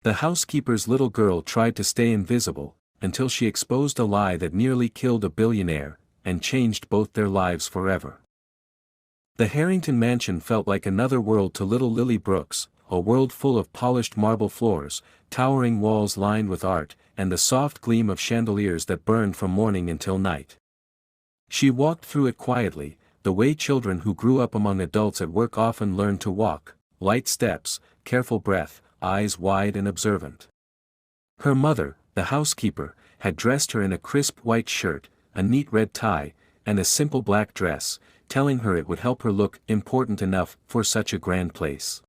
The housekeeper's little girl tried to stay invisible, until she exposed a lie that nearly killed a billionaire, and changed both their lives forever. The Harrington mansion felt like another world to little Lily Brooks, a world full of polished marble floors, towering walls lined with art, and the soft gleam of chandeliers that burned from morning until night. She walked through it quietly, the way children who grew up among adults at work often learn to walk, light steps, careful breath, eyes wide and observant. Her mother, the housekeeper, had dressed her in a crisp white shirt, a neat red tie, and a simple black dress, telling her it would help her look important enough for such a grand place.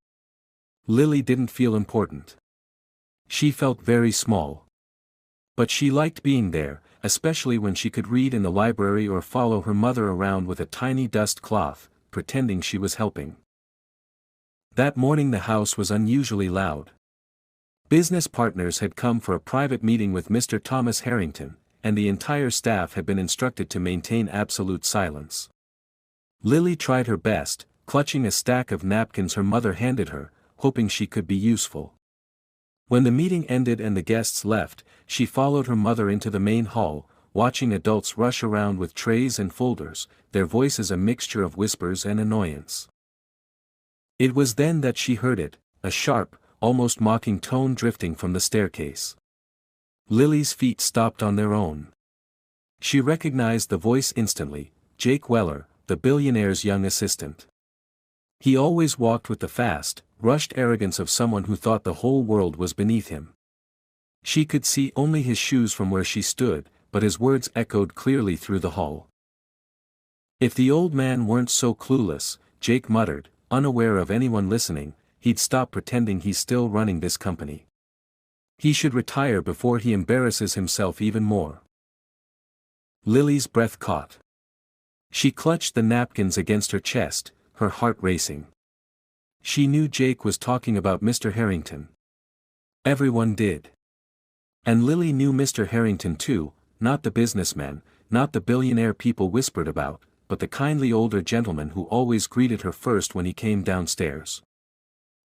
Lily didn't feel important. She felt very small. But she liked being there, especially when she could read in the library or follow her mother around with a tiny dust cloth, pretending she was helping. That morning the house was unusually loud. Business partners had come for a private meeting with Mr. Thomas Harrington, and the entire staff had been instructed to maintain absolute silence. Lily tried her best, clutching a stack of napkins her mother handed her, hoping she could be useful. When the meeting ended and the guests left, she followed her mother into the main hall, watching adults rush around with trays and folders, their voices a mixture of whispers and annoyance. It was then that she heard it, a sharp, almost mocking tone drifting from the staircase. Lily's feet stopped on their own. She recognized the voice instantly, Jake Weller, the billionaire's young assistant. He always walked with the fast, rushed arrogance of someone who thought the whole world was beneath him. She could see only his shoes from where she stood, but his words echoed clearly through the hall. If the old man weren't so clueless, Jake muttered, unaware of anyone listening, he'd stop pretending he's still running this company. He should retire before he embarrasses himself even more. Lily's breath caught. She clutched the napkins against her chest, her heart racing. She knew Jake was talking about Mr. Harrington. Everyone did. And Lily knew Mr. Harrington too, not the businessman, not the billionaire people whispered about, but the kindly older gentleman who always greeted her first when he came downstairs.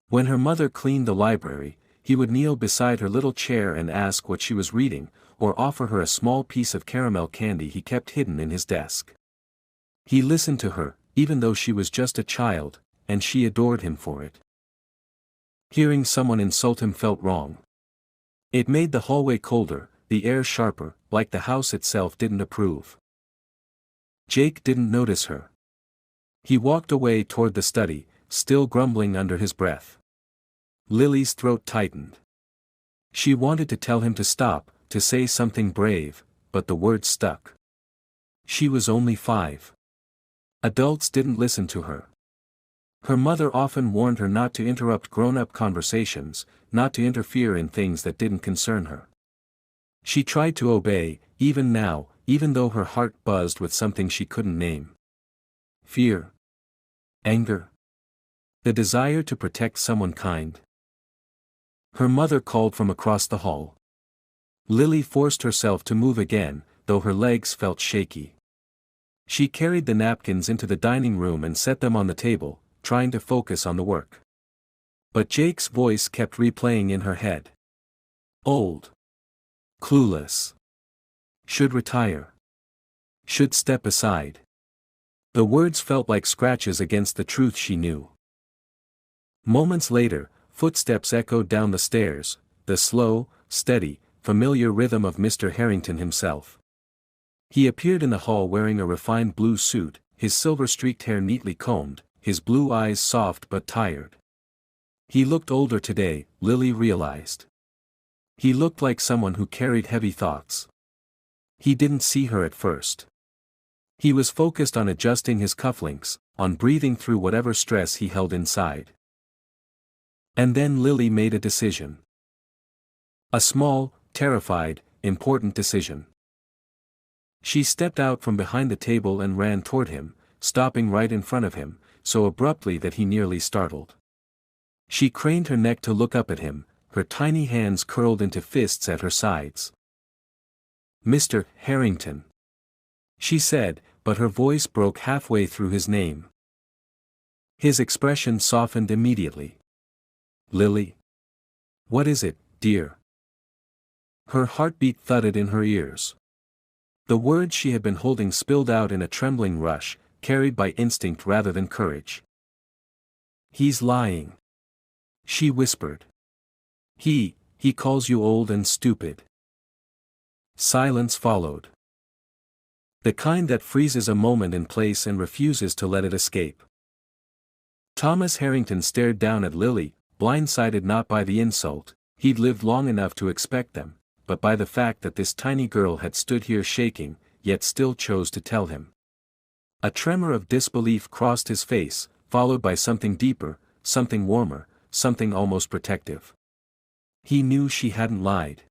When her mother cleaned the library, he would kneel beside her little chair and ask what she was reading, or offer her a small piece of caramel candy he kept hidden in his desk. He listened to her, even though she was just a child, and she adored him for it. Hearing someone insult him felt wrong. It made the hallway colder, the air sharper, like the house itself didn't approve. Jake didn't notice her. He walked away toward the study, still grumbling under his breath. Lily's throat tightened. She wanted to tell him to stop, to say something brave, but the words stuck. She was only 5. Adults didn't listen to her. Her mother often warned her not to interrupt grown-up conversations, not to interfere in things that didn't concern her. She tried to obey, even now, even though her heart buzzed with something she couldn't name. Fear. Anger. The desire to protect someone kind. Her mother called from across the hall. Lily forced herself to move again, though her legs felt shaky. She carried the napkins into the dining room and set them on the table, trying to focus on the work. But Jake's voice kept replaying in her head. Old. Clueless. Should retire. Should step aside. The words felt like scratches against the truth she knew. Moments later, footsteps echoed down the stairs, the slow, steady, familiar rhythm of Mr. Harrington himself. He appeared in the hall wearing a refined blue suit, his silver-streaked hair neatly combed, his blue eyes soft but tired. He looked older today, Lily realized. He looked like someone who carried heavy thoughts. He didn't see her at first. He was focused on adjusting his cufflinks, on breathing through whatever stress he held inside. And then Lily made a decision. A small, terrified, important decision. She stepped out from behind the table and ran toward him, stopping right in front of him, so abruptly that he nearly startled. She craned her neck to look up at him, her tiny hands curled into fists at her sides. Mr. Harrington. She said, but her voice broke halfway through his name. His expression softened immediately. Lily. What is it, dear. Her heartbeat thudded in her ears. The words she had been holding spilled out in a trembling rush, carried by instinct rather than courage. He's lying. She whispered. He calls you old and stupid. Silence followed. The kind that freezes a moment in place and refuses to let it escape. Thomas Harrington stared down at Lily, blindsided not by the insult, he'd lived long enough to expect them, but by the fact that this tiny girl had stood here shaking, yet still chose to tell him. A tremor of disbelief crossed his face, followed by something deeper, something warmer, something almost protective. He knew she hadn't lied.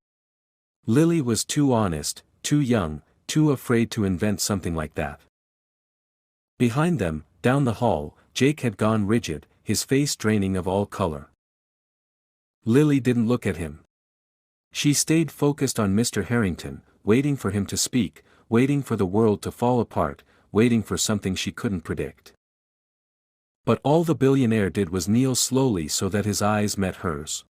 Lily was too honest, too young, too afraid to invent something like that. Behind them, down the hall, Jake had gone rigid, his face draining of all color. Lily didn't look at him. She stayed focused on Mr. Harrington, waiting for him to speak, waiting for the world to fall apart, waiting for something she couldn't predict. But all the billionaire did was kneel slowly so that his eyes met hers.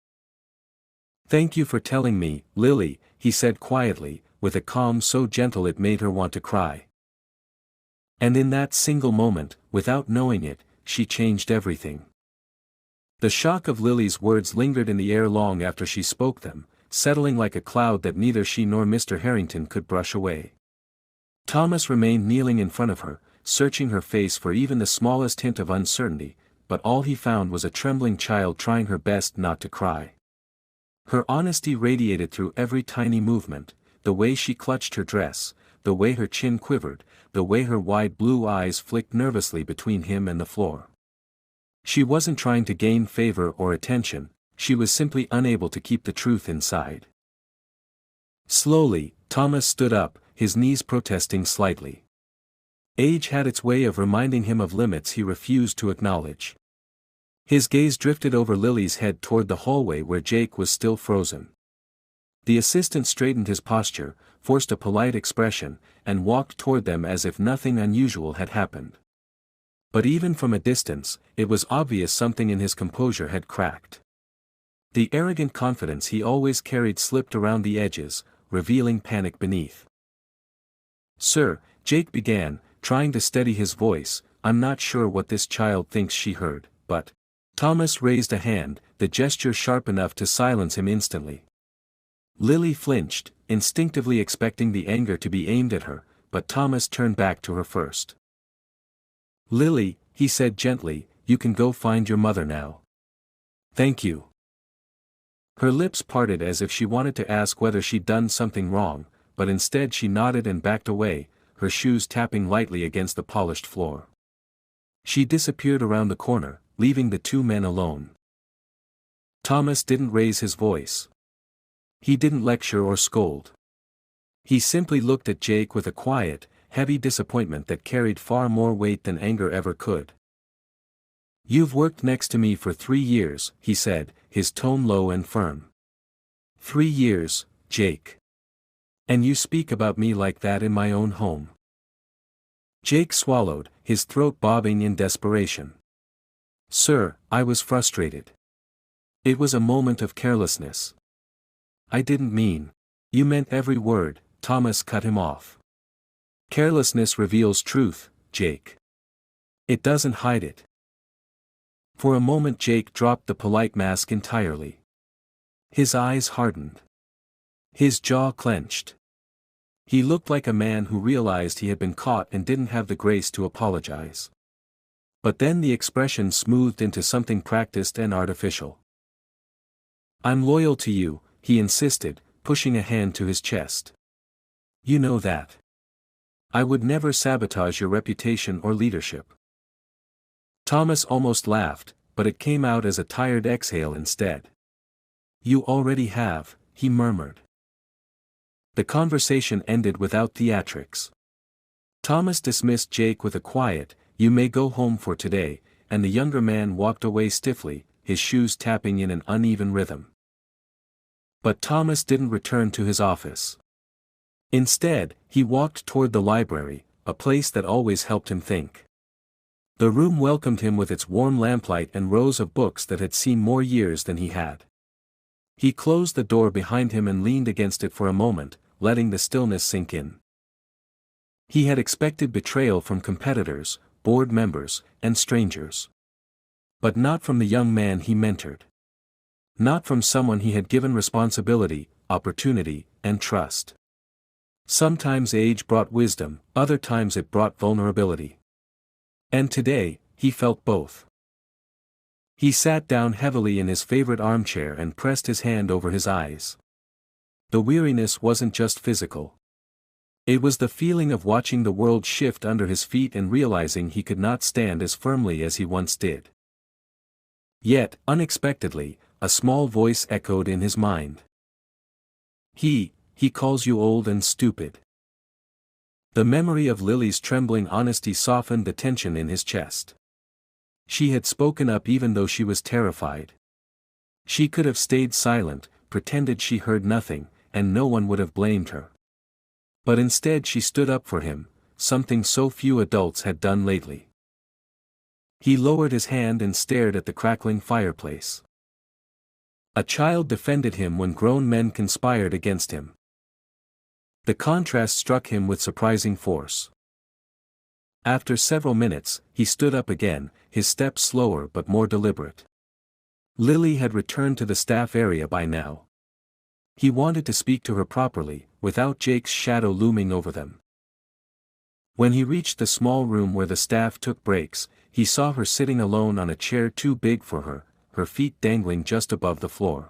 "Thank you for telling me, Lily," he said quietly, with a calm so gentle it made her want to cry. And in that single moment, without knowing it, she changed everything. The shock of Lily's words lingered in the air long after she spoke them, settling like a cloud that neither she nor Mr. Harrington could brush away. Thomas remained kneeling in front of her, searching her face for even the smallest hint of uncertainty, but all he found was a trembling child trying her best not to cry. Her honesty radiated through every tiny movement, the way she clutched her dress, the way her chin quivered, the way her wide blue eyes flicked nervously between him and the floor. She wasn't trying to gain favor or attention, she was simply unable to keep the truth inside. Slowly, Thomas stood up, his knees protesting slightly. Age had its way of reminding him of limits he refused to acknowledge. His gaze drifted over Lily's head toward the hallway where Jake was still frozen. The assistant straightened his posture, forced a polite expression, and walked toward them as if nothing unusual had happened. But even from a distance, it was obvious something in his composure had cracked. The arrogant confidence he always carried slipped around the edges, revealing panic beneath. "Sir," Jake began, trying to steady his voice, "I'm not sure what this child thinks she heard, but—" Thomas raised a hand, the gesture sharp enough to silence him instantly. Lily flinched, instinctively expecting the anger to be aimed at her, but Thomas turned back to her first. "Lily," he said gently, "you can go find your mother now." "Thank you." Her lips parted as if she wanted to ask whether she'd done something wrong, but instead she nodded and backed away, her shoes tapping lightly against the polished floor. She disappeared around the corner, leaving the two men alone. Thomas didn't raise his voice. He didn't lecture or scold. He simply looked at Jake with a quiet, heavy disappointment that carried far more weight than anger ever could. "You've worked next to me for 3 years," he said, his tone low and firm. 3 years, Jake. And you speak about me like that in my own home." Jake swallowed, his throat bobbing in desperation. "Sir, I was frustrated. It was a moment of carelessness. I didn't mean—" "You meant every word," Thomas cut him off. "Carelessness reveals truth, Jake. It doesn't hide it." For a moment Jake dropped the polite mask entirely. His eyes hardened. His jaw clenched. He looked like a man who realized he had been caught and didn't have the grace to apologize. But then the expression smoothed into something practiced and artificial. "I'm loyal to you," he insisted, pushing a hand to his chest. "You know that. I would never sabotage your reputation or leadership." Thomas almost laughed, but it came out as a tired exhale instead. "You already have," he murmured. The conversation ended without theatrics. Thomas dismissed Jake with a quiet, "You may go home for today," and the younger man walked away stiffly, his shoes tapping in an uneven rhythm. But Thomas didn't return to his office. Instead, he walked toward the library, a place that always helped him think. The room welcomed him with its warm lamplight and rows of books that had seen more years than he had. He closed the door behind him and leaned against it for a moment, letting the stillness sink in. He had expected betrayal from competitors, board members, and strangers. But not from the young man he mentored. Not from someone he had given responsibility, opportunity, and trust. Sometimes age brought wisdom, other times it brought vulnerability. And today, he felt both. He sat down heavily in his favorite armchair and pressed his hand over his eyes. The weariness wasn't just physical. It was the feeling of watching the world shift under his feet and realizing he could not stand as firmly as he once did. Yet, unexpectedly, a small voice echoed in his mind. He calls you old and stupid. The memory of Lily's trembling honesty softened the tension in his chest. She had spoken up even though she was terrified. She could have stayed silent, pretended she heard nothing, and no one would have blamed her. But instead she stood up for him, something so few adults had done lately. He lowered his hand and stared at the crackling fireplace. A child defended him when grown men conspired against him. The contrast struck him with surprising force. After several minutes, he stood up again, his steps slower but more deliberate. Lily had returned to the staff area by now. He wanted to speak to her properly, without Jake's shadow looming over them. When he reached the small room where the staff took breaks, he saw her sitting alone on a chair too big for her, her feet dangling just above the floor.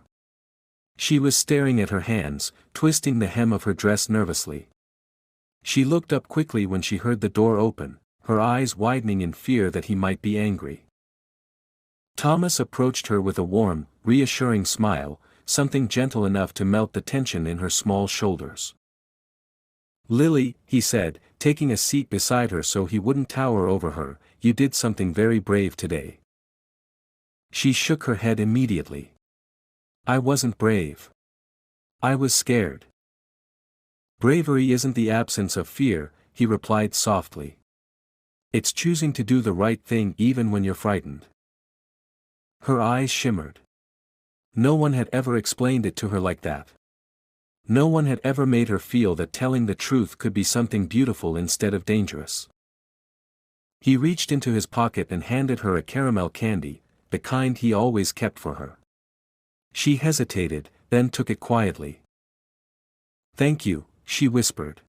She was staring at her hands, twisting the hem of her dress nervously. She looked up quickly when she heard the door open, her eyes widening in fear that he might be angry. Thomas approached her with a warm, reassuring smile, something gentle enough to melt the tension in her small shoulders. "Lily," he said, taking a seat beside her so he wouldn't tower over her, "you did something very brave today." She shook her head immediately. "I wasn't brave. I was scared." "Bravery isn't the absence of fear," he replied softly. "It's choosing to do the right thing even when you're frightened." Her eyes shimmered. No one had ever explained it to her like that. No one had ever made her feel that telling the truth could be something beautiful instead of dangerous. He reached into his pocket and handed her a caramel candy, the kind he always kept for her. She hesitated, then took it quietly. "Thank you," she whispered.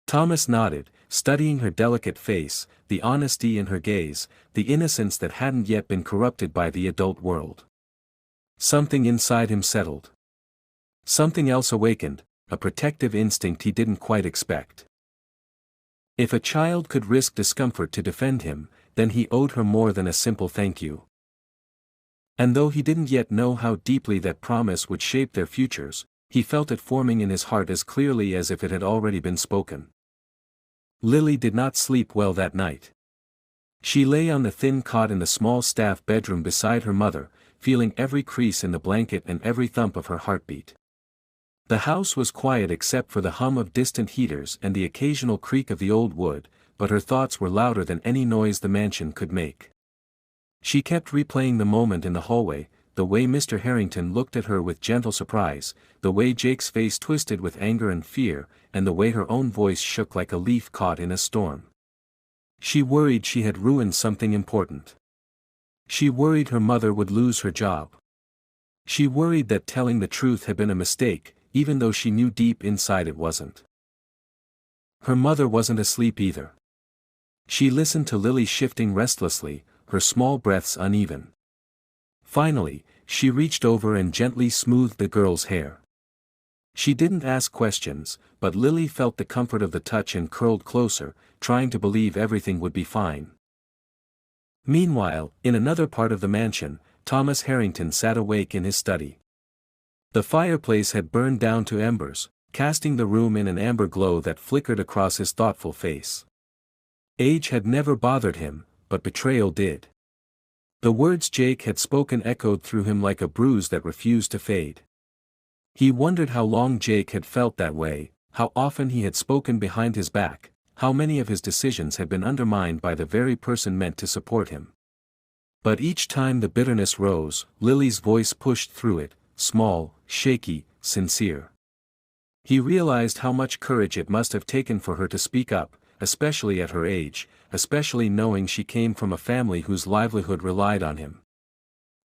Thomas nodded, studying her delicate face, the honesty in her gaze, the innocence that hadn't yet been corrupted by the adult world. Something inside him settled. Something else awakened, a protective instinct he didn't quite expect. If a child could risk discomfort to defend him, then he owed her more than a simple thank you. And though he didn't yet know how deeply that promise would shape their futures, he felt it forming in his heart as clearly as if it had already been spoken. Lily did not sleep well that night. She lay on the thin cot in the small staff bedroom beside her mother, feeling every crease in the blanket and every thump of her heartbeat. The house was quiet except for the hum of distant heaters and the occasional creak of the old wood, but her thoughts were louder than any noise the mansion could make. She kept replaying the moment in the hallway, the way Mr. Harrington looked at her with gentle surprise, the way Jake's face twisted with anger and fear, and the way her own voice shook like a leaf caught in a storm. She worried she had ruined something important. She worried her mother would lose her job. She worried that telling the truth had been a mistake, even though she knew deep inside it wasn't. Her mother wasn't asleep either. She listened to Lily shifting restlessly, her small breaths uneven. Finally, she reached over and gently smoothed the girl's hair. She didn't ask questions, but Lily felt the comfort of the touch and curled closer, trying to believe everything would be fine. Meanwhile, in another part of the mansion, Thomas Harrington sat awake in his study. The fireplace had burned down to embers, casting the room in an amber glow that flickered across his thoughtful face. Age had never bothered him, but betrayal did. The words Jake had spoken echoed through him like a bruise that refused to fade. He wondered how long Jake had felt that way, how often he had spoken behind his back, how many of his decisions had been undermined by the very person meant to support him. But each time the bitterness rose, Lily's voice pushed through it, small, shaky, sincere. He realized how much courage it must have taken for her to speak up, especially at her age, especially knowing she came from a family whose livelihood relied on him.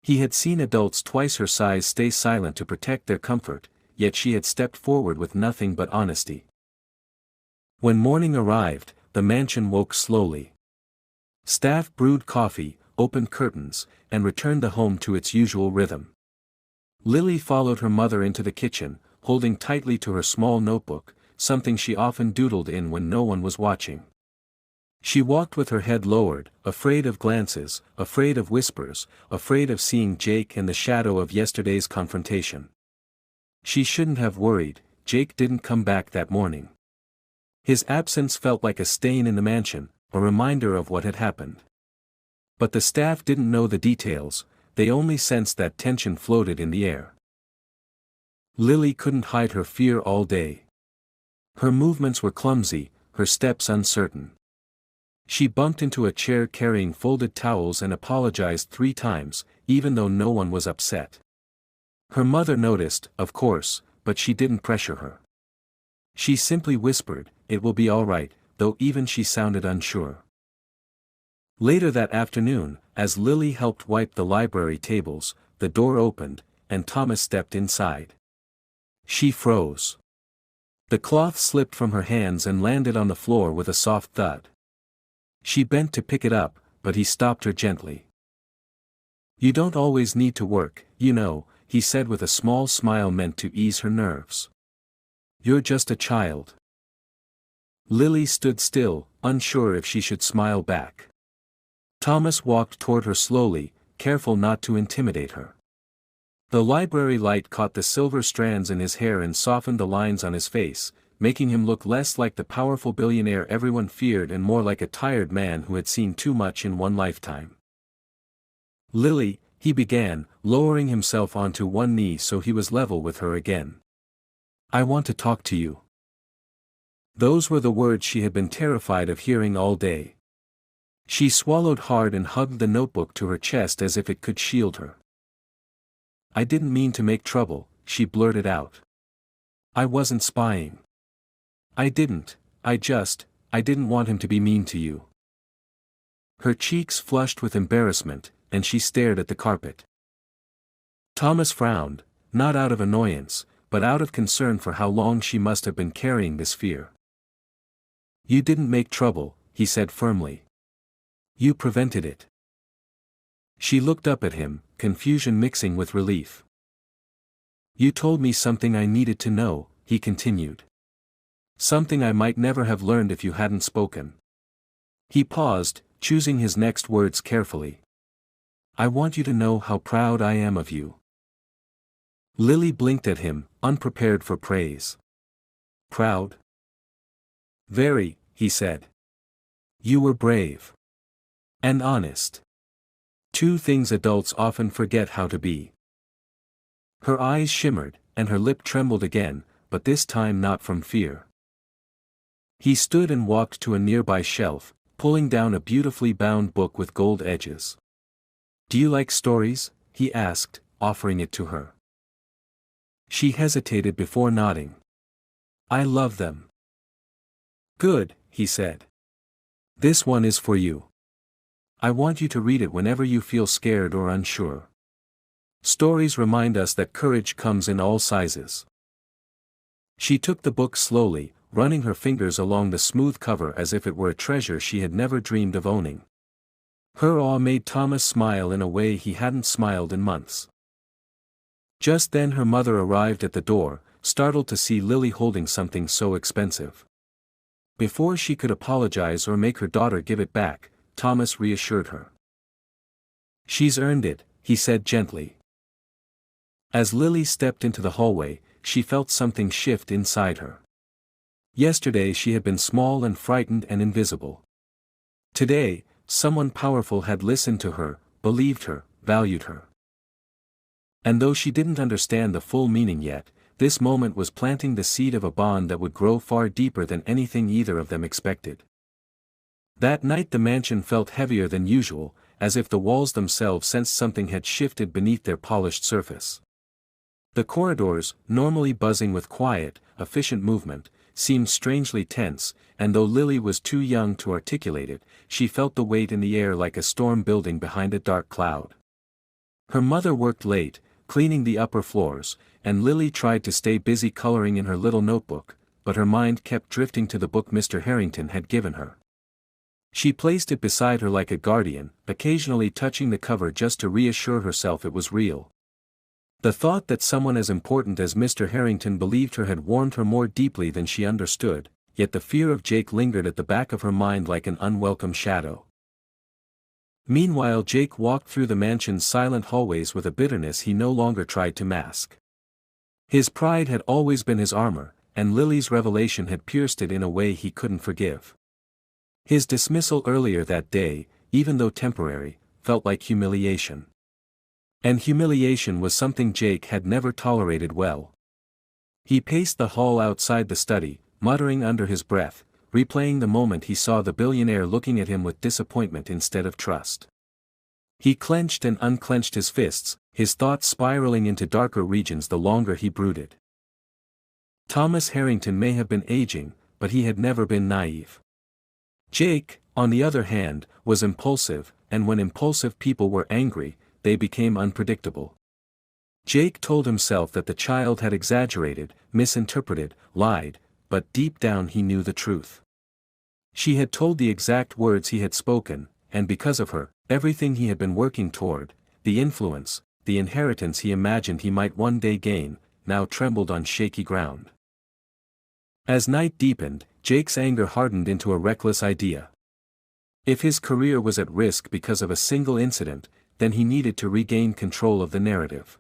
He had seen adults twice her size stay silent to protect their comfort, yet she had stepped forward with nothing but honesty. When morning arrived, the mansion woke slowly. Staff brewed coffee, opened curtains, and returned the home to its usual rhythm. Lily followed her mother into the kitchen, holding tightly to her small notebook, something she often doodled in when no one was watching. She walked with her head lowered, afraid of glances, afraid of whispers, afraid of seeing Jake and the shadow of yesterday's confrontation. She shouldn't have worried. Jake didn't come back that morning. His absence felt like a stain in the mansion, a reminder of what had happened. But the staff didn't know the details, they only sensed that tension floated in the air. Lily couldn't hide her fear all day. Her movements were clumsy, her steps uncertain. She bumped into a chair carrying folded towels and apologized 3 times, even though no one was upset. Her mother noticed, of course, but she didn't pressure her. She simply whispered, "It will be all right," though even she sounded unsure. Later that afternoon, as Lily helped wipe the library tables, the door opened, and Thomas stepped inside. She froze. The cloth slipped from her hands and landed on the floor with a soft thud. She bent to pick it up, but he stopped her gently. "You don't always need to work, you know," he said with a small smile meant to ease her nerves. "You're just a child." Lily stood still, unsure if she should smile back. Thomas walked toward her slowly, careful not to intimidate her. The library light caught the silver strands in his hair and softened the lines on his face, making him look less like the powerful billionaire everyone feared and more like a tired man who had seen too much in one lifetime. "Lily," he began, lowering himself onto one knee so he was level with her again. "I want to talk to you." Those were the words she had been terrified of hearing all day. She swallowed hard and hugged the notebook to her chest as if it could shield her. "I didn't mean to make trouble," she blurted out. "I wasn't spying. I didn't, I didn't want him to be mean to you." Her cheeks flushed with embarrassment, and she stared at the carpet. Thomas frowned, not out of annoyance, but out of concern for how long she must have been carrying this fear. "You didn't make trouble," he said firmly. "You prevented it." She looked up at him, confusion mixing with relief. "You told me something I needed to know," he continued. "Something I might never have learned if you hadn't spoken." He paused, choosing his next words carefully. "I want you to know how proud I am of you." Lily blinked at him, unprepared for praise. "Proud?" "Very," he said. "You were brave. And honest. 2 things adults often forget how to be." Her eyes shimmered, and her lip trembled again, but this time not from fear. He stood and walked to a nearby shelf, pulling down a beautifully bound book with gold edges. "Do you like stories?" he asked, offering it to her. She hesitated before nodding. "I love them." "Good," he said. "This one is for you. I want you to read it whenever you feel scared or unsure. Stories remind us that courage comes in all sizes." She took the book slowly, running her fingers along the smooth cover as if it were a treasure she had never dreamed of owning. Her awe made Thomas smile in a way he hadn't smiled in months. Just then her mother arrived at the door, startled to see Lily holding something so expensive. Before she could apologize or make her daughter give it back, Thomas reassured her. "She's earned it," he said gently. As Lily stepped into the hallway, she felt something shift inside her. Yesterday she had been small and frightened and invisible. Today, someone powerful had listened to her, believed her, valued her. And though she didn't understand the full meaning yet, this moment was planting the seed of a bond that would grow far deeper than anything either of them expected. That night the mansion felt heavier than usual, as if the walls themselves sensed something had shifted beneath their polished surface. The corridors, normally buzzing with quiet, efficient movement, seemed strangely tense, and though Lily was too young to articulate it, she felt the weight in the air like a storm building behind a dark cloud. Her mother worked late, cleaning the upper floors, and Lily tried to stay busy coloring in her little notebook, but her mind kept drifting to the book Mr. Harrington had given her. She placed it beside her like a guardian, occasionally touching the cover just to reassure herself it was real. The thought that someone as important as Mr. Harrington believed her had warmed her more deeply than she understood, yet the fear of Jake lingered at the back of her mind like an unwelcome shadow. Meanwhile, Jake walked through the mansion's silent hallways with a bitterness he no longer tried to mask. His pride had always been his armor, and Lily's revelation had pierced it in a way he couldn't forgive. His dismissal earlier that day, even though temporary, felt like humiliation. And humiliation was something Jake had never tolerated well. He paced the hall outside the study, muttering under his breath, replaying the moment he saw the billionaire looking at him with disappointment instead of trust. He clenched and unclenched his fists, his thoughts spiraling into darker regions the longer he brooded. Thomas Harrington may have been aging, but he had never been naive. Jake, on the other hand, was impulsive, and when impulsive people were angry, they became unpredictable. Jake told himself that the child had exaggerated, misinterpreted, lied, but deep down he knew the truth. She had told the exact words he had spoken, and because of her, everything he had been working toward, the influence, the inheritance he imagined he might one day gain, now trembled on shaky ground. As night deepened, Jake's anger hardened into a reckless idea. If his career was at risk because of a single incident, then he needed to regain control of the narrative.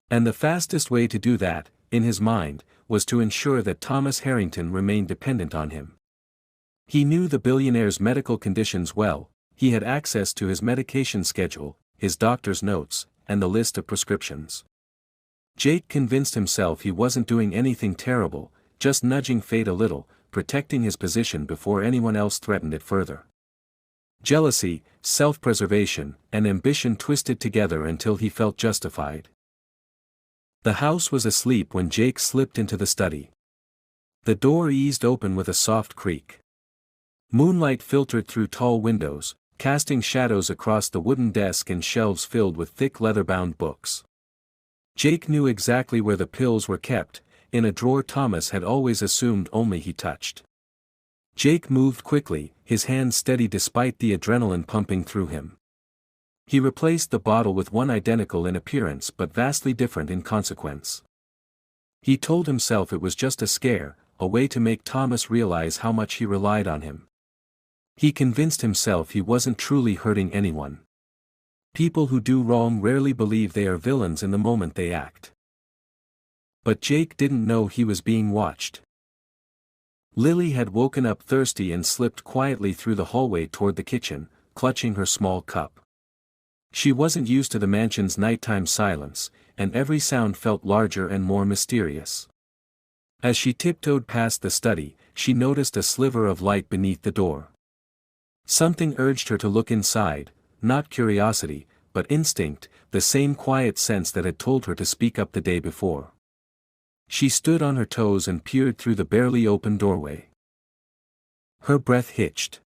And the fastest way to do that, in his mind, was to ensure that Thomas Harrington remained dependent on him. He knew the billionaire's medical conditions well, he had access to his medication schedule, his doctor's notes, and the list of prescriptions. Jake convinced himself he wasn't doing anything terrible, just nudging fate a little, protecting his position before anyone else threatened it further. Jealousy, self-preservation, and ambition twisted together until he felt justified. The house was asleep when Jake slipped into the study. The door eased open with a soft creak. Moonlight filtered through tall windows, casting shadows across the wooden desk and shelves filled with thick leather-bound books. Jake knew exactly where the pills were kept, in a drawer Thomas had always assumed only he touched. Jake moved quickly, his hands steady despite the adrenaline pumping through him. He replaced the bottle with one identical in appearance but vastly different in consequence. He told himself it was just a scare, a way to make Thomas realize how much he relied on him. He convinced himself he wasn't truly hurting anyone. People who do wrong rarely believe they are villains in the moment they act. But Jake didn't know he was being watched. Lily had woken up thirsty and slipped quietly through the hallway toward the kitchen, clutching her small cup. She wasn't used to the mansion's nighttime silence, and every sound felt larger and more mysterious. As she tiptoed past the study, she noticed a sliver of light beneath the door. Something urged her to look inside, not curiosity, but instinct, the same quiet sense that had told her to speak up the day before. She stood on her toes and peered through the barely open doorway. Her breath hitched.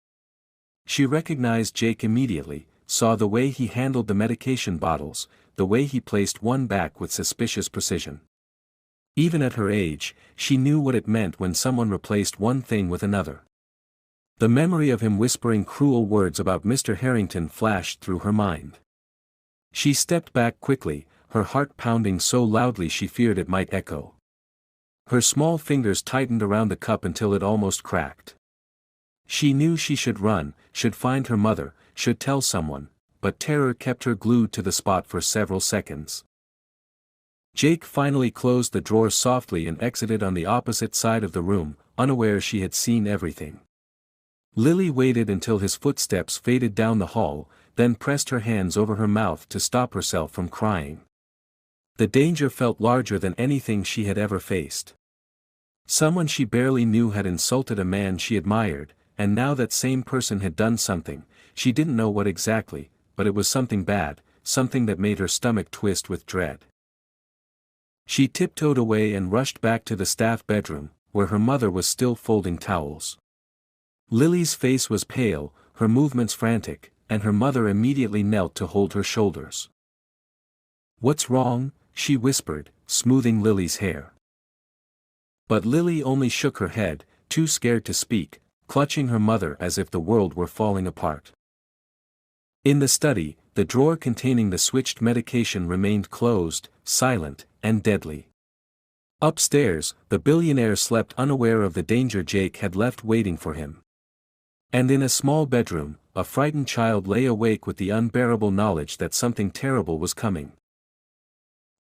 She recognized Jake immediately, saw the way he handled the medication bottles, the way he placed one back with suspicious precision. Even at her age, she knew what it meant when someone replaced one thing with another. The memory of him whispering cruel words about Mr. Harrington flashed through her mind. She stepped back quickly, her heart pounding so loudly she feared it might echo. Her small fingers tightened around the cup until it almost cracked. She knew she should run, should find her mother, should tell someone, but terror kept her glued to the spot for several seconds. Jake finally closed the drawer softly and exited on the opposite side of the room, unaware she had seen everything. Lily waited until his footsteps faded down the hall, then pressed her hands over her mouth to stop herself from crying. The danger felt larger than anything she had ever faced. Someone she barely knew had insulted a man she admired, and now that same person had done something, she didn't know what exactly, but it was something bad, something that made her stomach twist with dread. She tiptoed away and rushed back to the staff bedroom, where her mother was still folding towels. Lily's face was pale, her movements frantic, and her mother immediately knelt to hold her shoulders. "What's wrong?" she whispered, smoothing Lily's hair. But Lily only shook her head, too scared to speak, clutching her mother as if the world were falling apart. In the study, the drawer containing the switched medication remained closed, silent, and deadly. Upstairs, the billionaire slept unaware of the danger Jake had left waiting for him. And in a small bedroom, a frightened child lay awake with the unbearable knowledge that something terrible was coming.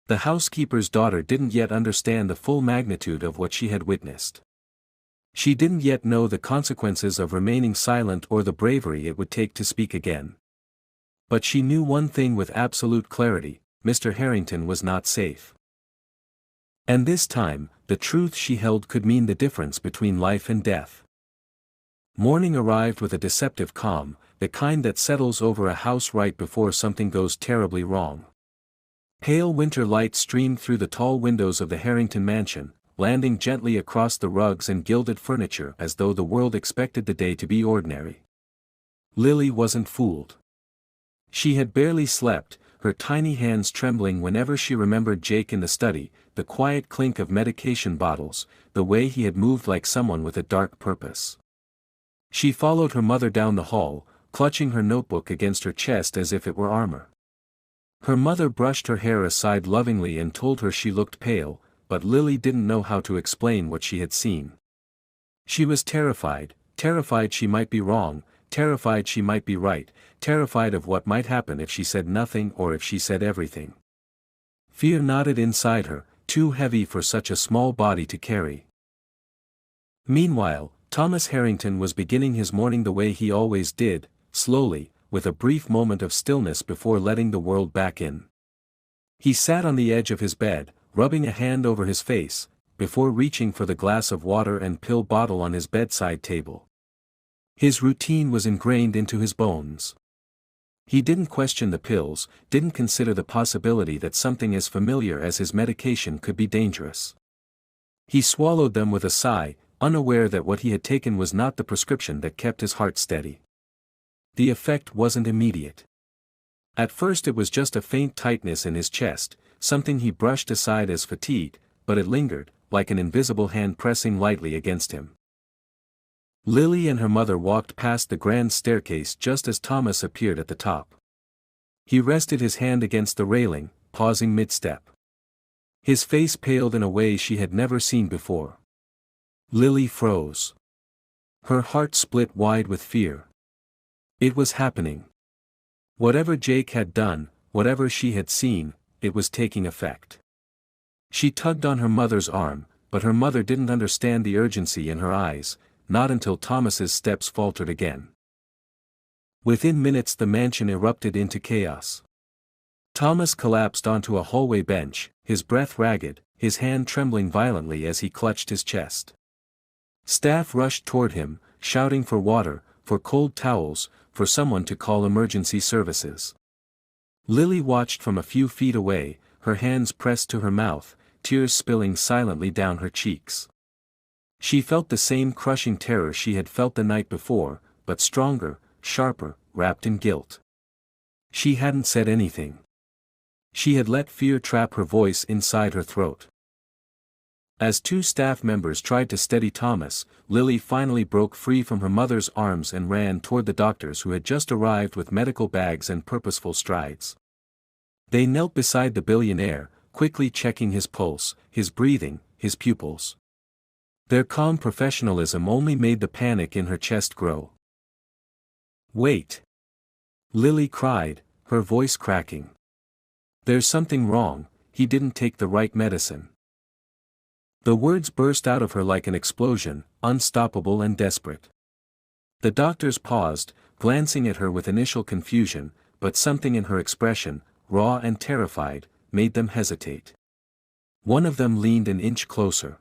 The housekeeper's daughter didn't yet understand the full magnitude of what she had witnessed. She didn't yet know the consequences of remaining silent or the bravery it would take to speak again. But she knew one thing with absolute clarity: Mr. Harrington was not safe. And this time, the truth she held could mean the difference between life and death. Morning arrived with a deceptive calm, the kind that settles over a house right before something goes terribly wrong. Pale winter light streamed through the tall windows of the Harrington mansion, landing gently across the rugs and gilded furniture as though the world expected the day to be ordinary. Lily wasn't fooled. She had barely slept, her tiny hands trembling whenever she remembered Jake in the study, the quiet clink of medication bottles, the way he had moved like someone with a dark purpose. She followed her mother down the hall, clutching her notebook against her chest as if it were armor. Her mother brushed her hair aside lovingly and told her she looked pale, but Lily didn't know how to explain what she had seen. She was terrified, terrified she might be wrong, terrified she might be right, terrified of what might happen if she said nothing or if she said everything. Fear knotted inside her, too heavy for such a small body to carry. Meanwhile, Thomas Harrington was beginning his morning the way he always did, slowly, with a brief moment of stillness before letting the world back in. He sat on the edge of his bed, rubbing a hand over his face, before reaching for the glass of water and pill bottle on his bedside table. His routine was ingrained into his bones. He didn't question the pills, didn't consider the possibility that something as familiar as his medication could be dangerous. He swallowed them with a sigh, unaware that what he had taken was not the prescription that kept his heart steady. The effect wasn't immediate. At first it was just a faint tightness in his chest, something he brushed aside as fatigue, but it lingered, like an invisible hand pressing lightly against him. Lily and her mother walked past the grand staircase just as Thomas appeared at the top. He rested his hand against the railing, pausing mid-step. His face paled in a way she had never seen before. Lily froze. Her heart split wide with fear. It was happening. Whatever Jake had done, whatever she had seen, it was taking effect. She tugged on her mother's arm, but her mother didn't understand the urgency in her eyes, not until Thomas's steps faltered again. Within minutes the mansion erupted into chaos. Thomas collapsed onto a hallway bench, his breath ragged, his hand trembling violently as he clutched his chest. Staff rushed toward him, shouting for water, for cold towels, for someone to call emergency services. Lily watched from a few feet away, her hands pressed to her mouth, tears spilling silently down her cheeks. She felt the same crushing terror she had felt the night before, but stronger, sharper, wrapped in guilt. She hadn't said anything. She had let fear trap her voice inside her throat. As two staff members tried to steady Thomas, Lily finally broke free from her mother's arms and ran toward the doctors who had just arrived with medical bags and purposeful strides. They knelt beside the billionaire, quickly checking his pulse, his breathing, his pupils. Their calm professionalism only made the panic in her chest grow. "Wait!" Lily cried, her voice cracking. "There's something wrong, he didn't take the right medicine." The words burst out of her like an explosion, unstoppable and desperate. The doctors paused, glancing at her with initial confusion, but something in her expression, raw and terrified, made them hesitate. One of them leaned an inch closer.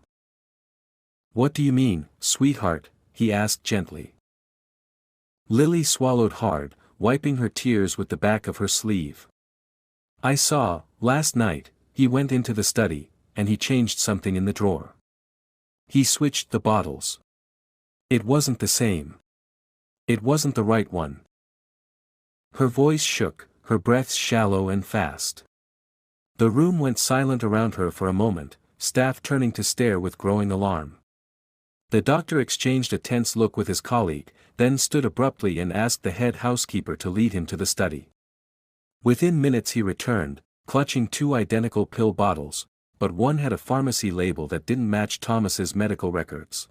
"What do you mean, sweetheart?" he asked gently. Lily swallowed hard, wiping her tears with the back of her sleeve. "I saw, last night, he went into the study, and he changed something in the drawer. He switched the bottles. It wasn't the same. It wasn't the right one. Her voice shook, her breaths shallow and fast. The room went silent around her for a moment, staff turning to stare with growing alarm. The doctor exchanged a tense look with his colleague, then stood abruptly and asked the head housekeeper to lead him to the study. Within minutes he returned, clutching two identical pill bottles, but one had a pharmacy label that didn't match Thomas's medical records.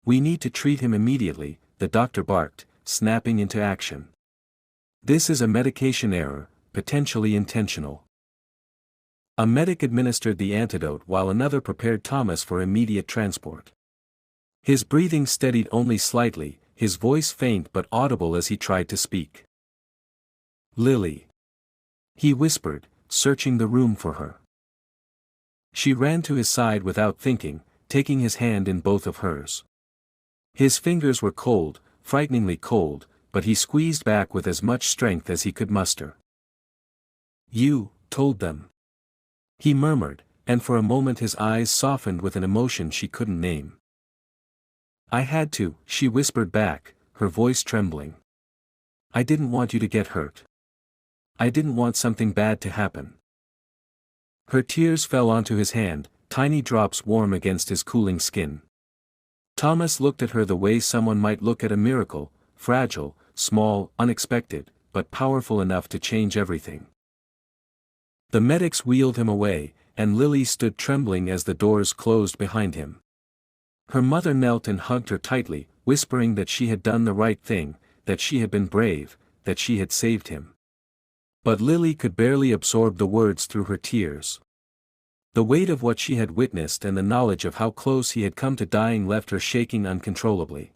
"We need to treat him immediately," the doctor barked, snapping into action. "This is a medication error, potentially intentional." A medic administered the antidote while another prepared Thomas for immediate transport. His breathing steadied only slightly, his voice faint but audible as he tried to speak. "Lily," he whispered, searching the room for her. She ran to his side without thinking, taking his hand in both of hers. His fingers were cold, frighteningly cold, but he squeezed back with as much strength as he could muster. "You told them," he murmured, and for a moment his eyes softened with an emotion she couldn't name. "I had to," she whispered back, her voice trembling. "I didn't want you to get hurt. I didn't want something bad to happen." Her tears fell onto his hand, tiny drops warm against his cooling skin. Thomas looked at her the way someone might look at a miracle, fragile, small, unexpected, but powerful enough to change everything. The medics wheeled him away, and Lily stood trembling as the doors closed behind him. Her mother knelt and hugged her tightly, whispering that she had done the right thing, that she had been brave, that she had saved him. But Lily could barely absorb the words through her tears. The weight of what she had witnessed and the knowledge of how close he had come to dying left her shaking uncontrollably.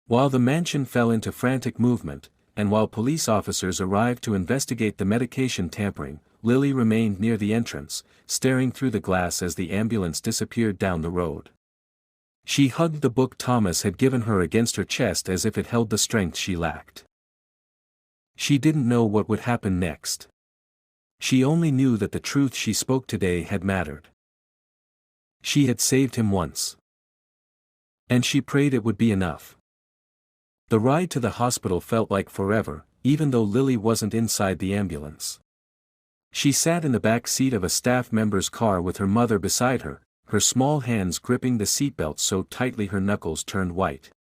While the mansion fell into frantic movement, and while police officers arrived to investigate the medication tampering, Lily remained near the entrance, staring through the glass as the ambulance disappeared down the road. She hugged the book Thomas had given her against her chest as if it held the strength she lacked. She didn't know what would happen next. She only knew that the truth she spoke today had mattered. She had saved him once. And she prayed it would be enough. The ride to the hospital felt like forever, even though Lily wasn't inside the ambulance. She sat in the back seat of a staff member's car with her mother beside her, her small hands gripping the seatbelt so tightly her knuckles turned white.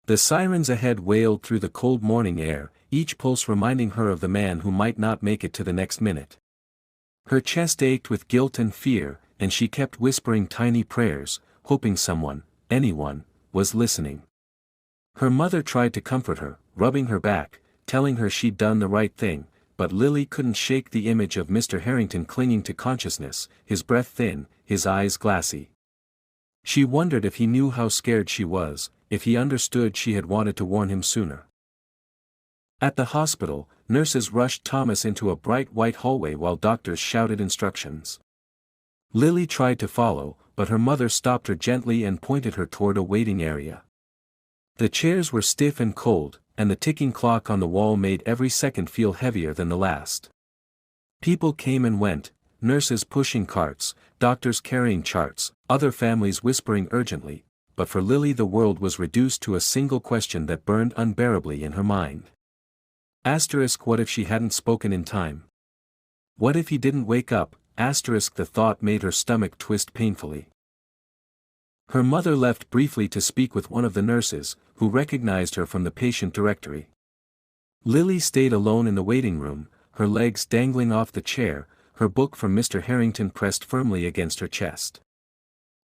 The sirens ahead wailed through the cold morning air, each pulse reminding her of the man who might not make it to the next minute. Her chest ached with guilt and fear, and she kept whispering tiny prayers, hoping someone, anyone, was listening. Her mother tried to comfort her, rubbing her back, telling her she'd done the right thing, but Lily couldn't shake the image of Mr. Harrington clinging to consciousness, his breath thin, his eyes glassy. She wondered if he knew how scared she was, if he understood she had wanted to warn him sooner. At the hospital, nurses rushed Thomas into a bright white hallway while doctors shouted instructions. Lily tried to follow, but her mother stopped her gently and pointed her toward a waiting area. The chairs were stiff and cold, and the ticking clock on the wall made every second feel heavier than the last. People came and went, nurses pushing carts, doctors carrying charts, other families whispering urgently, but for Lily the world was reduced to a single question that burned unbearably in her mind. What if she hadn't spoken in time? What if he didn't wake up? The thought made her stomach twist painfully. Her mother left briefly to speak with one of the nurses, who recognized her from the patient directory. Lily stayed alone in the waiting room, her legs dangling off the chair, her book from Mr. Harrington pressed firmly against her chest.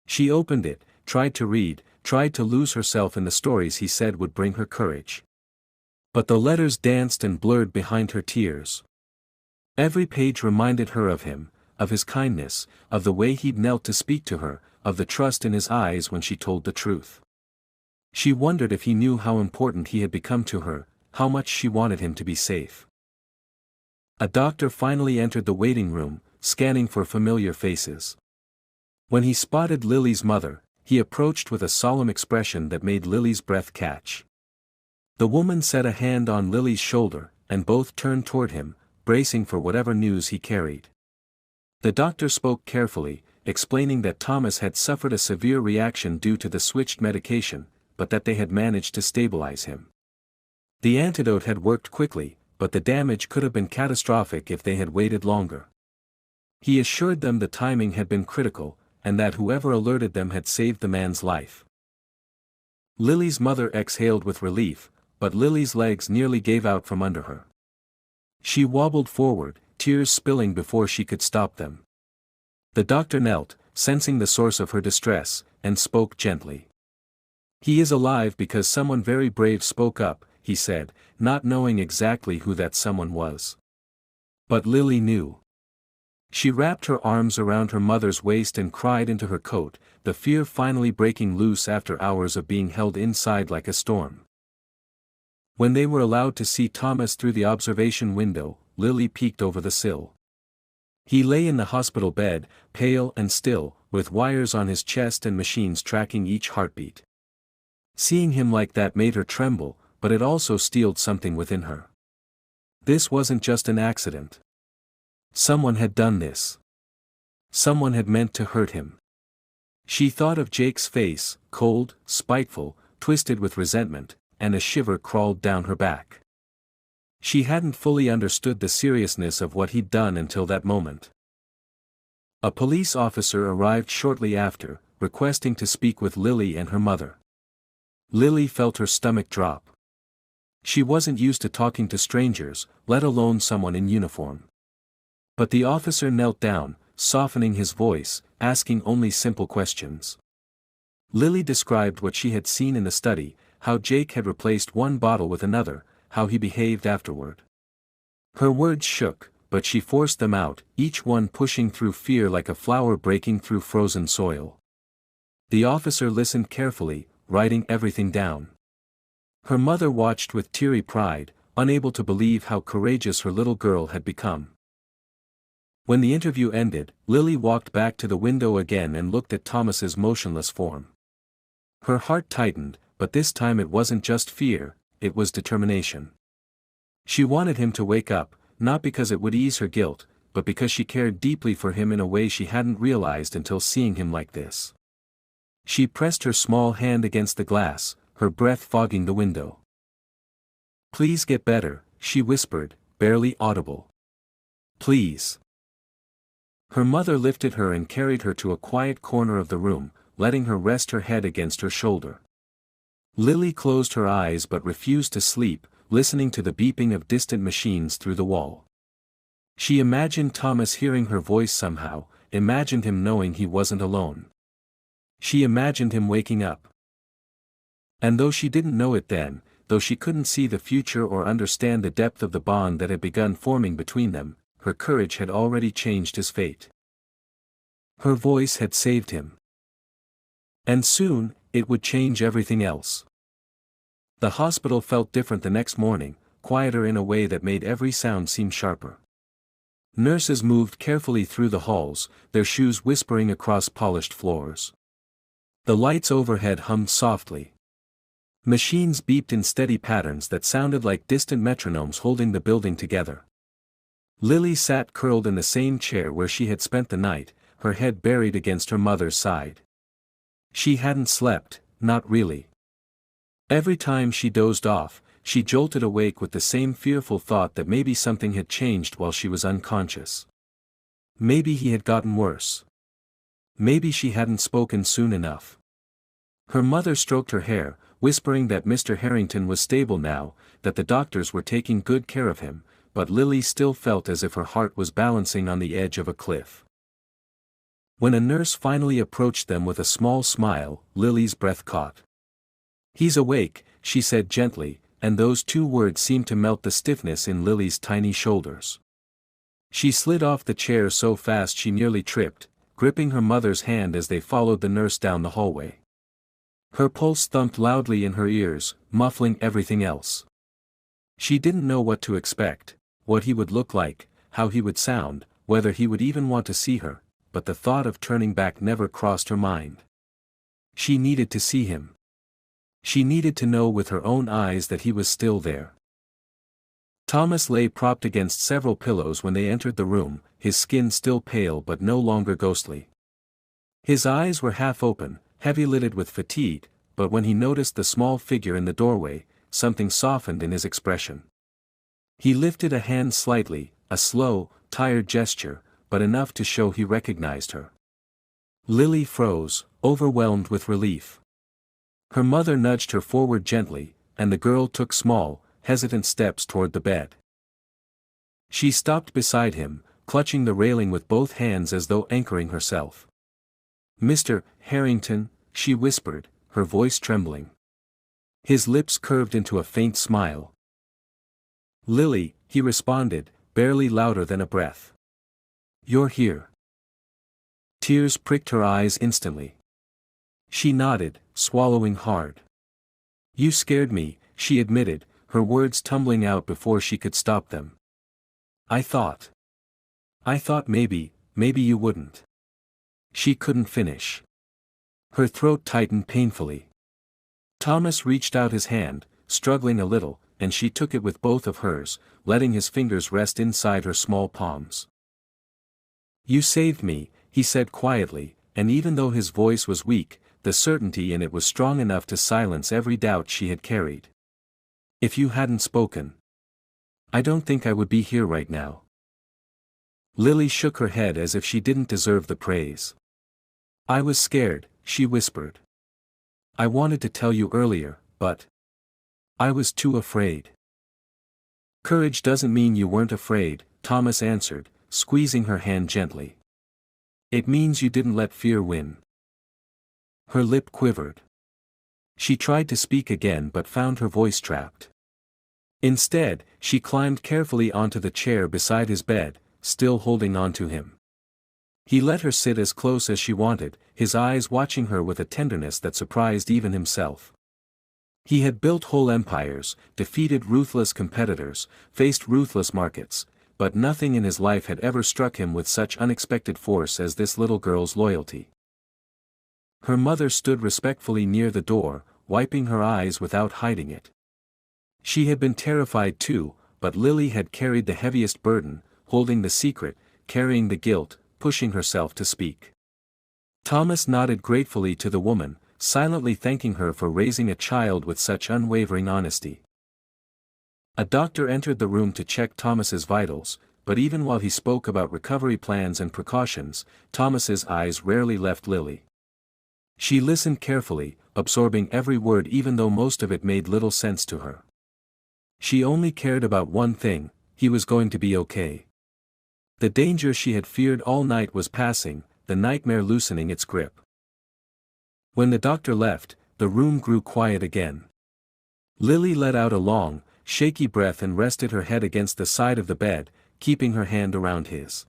She opened it, tried to read, tried to lose herself in the stories he said would bring her courage. But the letters danced and blurred behind her tears. Every page reminded her of him, of his kindness, of the way he'd knelt to speak to her, of the trust in his eyes when she told the truth. She wondered if he knew how important he had become to her, how much she wanted him to be safe. A doctor finally entered the waiting room, scanning for familiar faces. When he spotted Lily's mother, he approached with a solemn expression that made Lily's breath catch. The woman set a hand on Lily's shoulder, and both turned toward him, bracing for whatever news he carried. The doctor spoke carefully, explaining that Thomas had suffered a severe reaction due to the switched medication, but that they had managed to stabilize him. The antidote had worked quickly, but the damage could have been catastrophic if they had waited longer. He assured them the timing had been critical, and that whoever alerted them had saved the man's life. Lily's mother exhaled with relief, but Lily's legs nearly gave out from under her. She wobbled forward, tears spilling before she could stop them. The doctor knelt, sensing the source of her distress, and spoke gently. "He is alive because someone very brave spoke up," he said, not knowing exactly who that someone was. But Lily knew. She wrapped her arms around her mother's waist and cried into her coat, the fear finally breaking loose after hours of being held inside like a storm. When they were allowed to see Thomas through the observation window, Lily peeked over the sill. He lay in the hospital bed, pale and still, with wires on his chest and machines tracking each heartbeat. Seeing him like that made her tremble, but it also steeled something within her. This wasn't just an accident. Someone had done this. Someone had meant to hurt him. She thought of Jake's face, cold, spiteful, twisted with resentment, and a shiver crawled down her back. She hadn't fully understood the seriousness of what he'd done until that moment. A police officer arrived shortly after, requesting to speak with Lily and her mother. Lily felt her stomach drop. She wasn't used to talking to strangers, let alone someone in uniform. But the officer knelt down, softening his voice, asking only simple questions. Lily described what she had seen in the study, how Jake had replaced one bottle with another, how he behaved afterward. Her words shook, but she forced them out, each one pushing through fear like a flower breaking through frozen soil. The officer listened carefully, writing everything down. Her mother watched with teary pride, unable to believe how courageous her little girl had become. When the interview ended, Lily walked back to the window again and looked at Thomas's motionless form. Her heart tightened, but this time it wasn't just fear, it was determination. She wanted him to wake up, not because it would ease her guilt, but because she cared deeply for him in a way she hadn't realized until seeing him like this. She pressed her small hand against the glass, her breath fogging the window. "Please get better," she whispered, barely audible. "Please." Her mother lifted her and carried her to a quiet corner of the room, letting her rest her head against her shoulder. Lily closed her eyes but refused to sleep, listening to the beeping of distant machines through the wall. She imagined Thomas hearing her voice somehow, imagined him knowing he wasn't alone. She imagined him waking up. And though she didn't know it then, though she couldn't see the future or understand the depth of the bond that had begun forming between them, her courage had already changed his fate. Her voice had saved him. And soon, it would change everything else. The hospital felt different the next morning, quieter in a way that made every sound seem sharper. Nurses moved carefully through the halls, their shoes whispering across polished floors. The lights overhead hummed softly. Machines beeped in steady patterns that sounded like distant metronomes holding the building together. Lily sat curled in the same chair where she had spent the night, her head buried against her mother's side. She hadn't slept, not really. Every time she dozed off, she jolted awake with the same fearful thought that maybe something had changed while she was unconscious. Maybe he had gotten worse. Maybe she hadn't spoken soon enough. Her mother stroked her hair, whispering that Mr. Harrington was stable now, that the doctors were taking good care of him, but Lily still felt as if her heart was balancing on the edge of a cliff. When a nurse finally approached them with a small smile, Lily's breath caught. "He's awake," she said gently, and those two words seemed to melt the stiffness in Lily's tiny shoulders. She slid off the chair so fast she nearly tripped, gripping her mother's hand as they followed the nurse down the hallway. Her pulse thumped loudly in her ears, muffling everything else. She didn't know what to expect, what he would look like, how he would sound, whether he would even want to see her, but the thought of turning back never crossed her mind. She needed to see him. She needed to know with her own eyes that he was still there. Thomas lay propped against several pillows when they entered the room, his skin still pale but no longer ghostly. His eyes were half open, heavy-lidded with fatigue, but when he noticed the small figure in the doorway, something softened in his expression. He lifted a hand slightly, a slow, tired gesture, but enough to show he recognized her. Lily froze, overwhelmed with relief. Her mother nudged her forward gently, and the girl took small, hesitant steps toward the bed. She stopped beside him, clutching the railing with both hands as though anchoring herself. "Mr. Harrington," she whispered, her voice trembling. His lips curved into a faint smile. "Lily," he responded, barely louder than a breath. "You're here." Tears pricked her eyes instantly. She nodded, swallowing hard. "You scared me," she admitted, her words tumbling out before she could stop them. I thought maybe you wouldn't." She couldn't finish. Her throat tightened painfully. Thomas reached out his hand, struggling a little, and she took it with both of hers, letting his fingers rest inside her small palms. "You saved me," he said quietly, and even though his voice was weak, the certainty in it was strong enough to silence every doubt she had carried. "If you hadn't spoken, I don't think I would be here right now." Lily shook her head as if she didn't deserve the praise. "I was scared," she whispered. "I wanted to tell you earlier, but I was too afraid." "Courage doesn't mean you weren't afraid," Thomas answered, squeezing her hand gently. "It means you didn't let fear win." Her lip quivered. She tried to speak again but found her voice trapped. Instead, she climbed carefully onto the chair beside his bed, still holding on to him. He let her sit as close as she wanted, his eyes watching her with a tenderness that surprised even himself. He had built whole empires, defeated ruthless competitors, faced ruthless markets, but nothing in his life had ever struck him with such unexpected force as this little girl's loyalty. Her mother stood respectfully near the door, wiping her eyes without hiding it. She had been terrified too, but Lily had carried the heaviest burden, holding the secret, carrying the guilt, pushing herself to speak. Thomas nodded gratefully to the woman, silently thanking her for raising a child with such unwavering honesty. A doctor entered the room to check Thomas's vitals, but even while he spoke about recovery plans and precautions, Thomas's eyes rarely left Lily. She listened carefully, absorbing every word even though most of it made little sense to her. She only cared about one thing: he was going to be okay. The danger she had feared all night was passing, the nightmare loosening its grip. When the doctor left, the room grew quiet again. Lily let out a long, shaky breath and rested her head against the side of the bed, keeping her hand around his.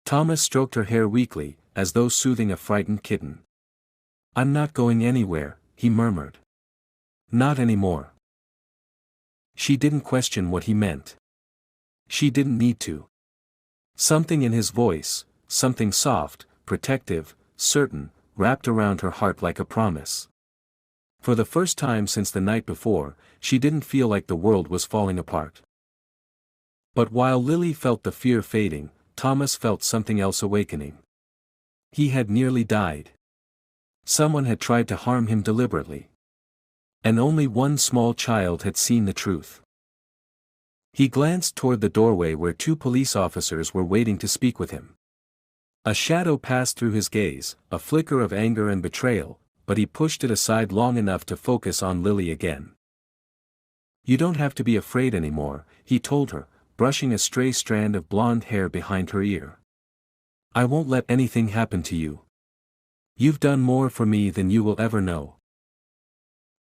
Thomas stroked her hair weakly, as though soothing a frightened kitten. "I'm not going anywhere," he murmured. "Not anymore." She didn't question what he meant. She didn't need to. Something in his voice, something soft, protective, certain, wrapped around her heart like a promise. For the first time since the night before, she didn't feel like the world was falling apart. But while Lily felt the fear fading, Thomas felt something else awakening. He had nearly died. Someone had tried to harm him deliberately. And only one small child had seen the truth. He glanced toward the doorway where two police officers were waiting to speak with him. A shadow passed through his gaze, a flicker of anger and betrayal, but he pushed it aside long enough to focus on Lily again. "You don't have to be afraid anymore," he told her, brushing a stray strand of blonde hair behind her ear. "I won't let anything happen to you. You've done more for me than you will ever know."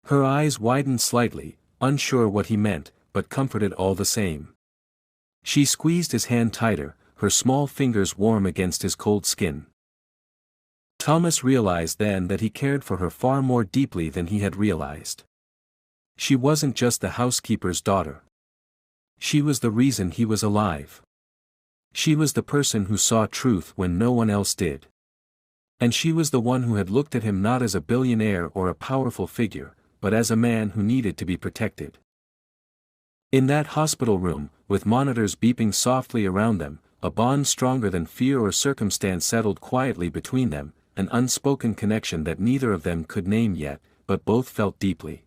Her eyes widened slightly, unsure what he meant, but comforted all the same. She squeezed his hand tighter, her small fingers warm against his cold skin. Thomas realized then that he cared for her far more deeply than he had realized. She wasn't just the housekeeper's daughter. She was the reason he was alive. She was the person who saw truth when no one else did. And she was the one who had looked at him not as a billionaire or a powerful figure, but as a man who needed to be protected. In that hospital room, with monitors beeping softly around them, a bond stronger than fear or circumstance settled quietly between them, an unspoken connection that neither of them could name yet, but both felt deeply.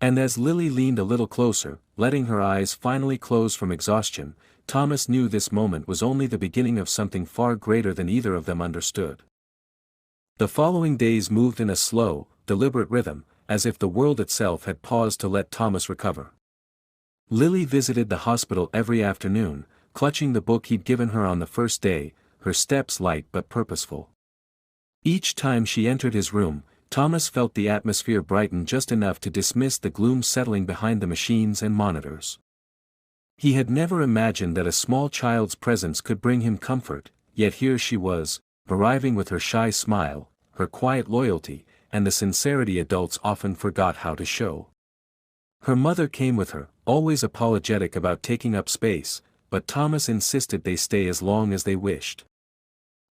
And as Lily leaned a little closer, letting her eyes finally close from exhaustion, Thomas knew this moment was only the beginning of something far greater than either of them understood. The following days moved in a slow, deliberate rhythm, as if the world itself had paused to let Thomas recover. Lily visited the hospital every afternoon, clutching the book he'd given her on the first day, her steps light but purposeful. Each time she entered his room, Thomas felt the atmosphere brighten just enough to dismiss the gloom settling behind the machines and monitors. He had never imagined that a small child's presence could bring him comfort, yet here she was, arriving with her shy smile, her quiet loyalty, and the sincerity adults often forgot how to show. Her mother came with her, always apologetic about taking up space, but Thomas insisted they stay as long as they wished.